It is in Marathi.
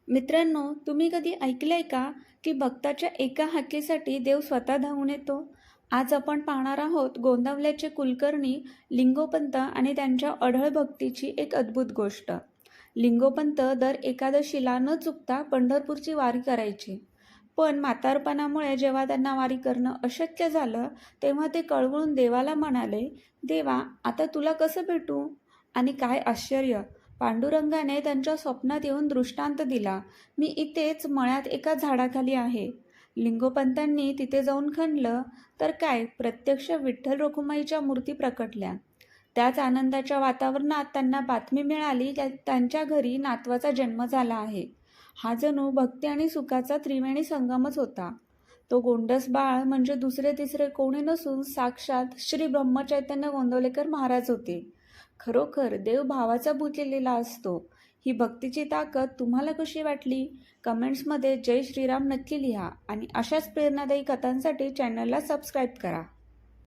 मित्रांनो, तुम्ही कधी ऐकलंय का की भक्ताच्या एका हाकेसाठी देव स्वतः धावून येतो? आज आपण पाहणार आहोत गोंदवल्याचे कुलकर्णी लिंगोपंत आणि त्यांच्या अढळ भक्तीची एक अद्भुत गोष्ट. लिंगोपंत दर एकादशीला न चुकता पंढरपूरची वारी करायचे. पण म्हातारपणामुळे जेव्हा त्यांना वारी करणं अशक्य झालं, तेव्हा ते कळवळून देवाला म्हणाले, "देवा, आता तुला कसं भेटू?" आणि काय आश्चर्य! पांडुरंगाने त्यांच्या स्वप्नात येऊन दृष्टांत दिला, "मी इथेच मळ्यात एका झाडाखाली आहे." लिंगोपंतांनी तिथे जाऊन खणलं, तर काय प्रत्यक्ष विठ्ठल रखुमाईच्या मूर्ती प्रकटल्या. त्याच आनंदाच्या वातावरणात त्यांना बातमी मिळाली की त्यांच्या घरी नातवाचा जन्म झाला आहे. हा जणू भक्ती आणि सुखाचा त्रिवेणी संगमच होता. तो गोंडस बाळ म्हणजे दुसरे तिसरे कोणी नसून साक्षात श्री ब्रह्मचैतन्य गोंदवलेकर महाराज होते. खरोखर देव भावाचा भूत केलेला असतो. ही भक्तीची ताकद तुम्हाला कशी वाटली? कमेंट्समध्ये जय श्रीराम नक्की लिहा आणि अशाच प्रेरणादायी कथांसाठी चॅनलला सबस्क्राईब करा.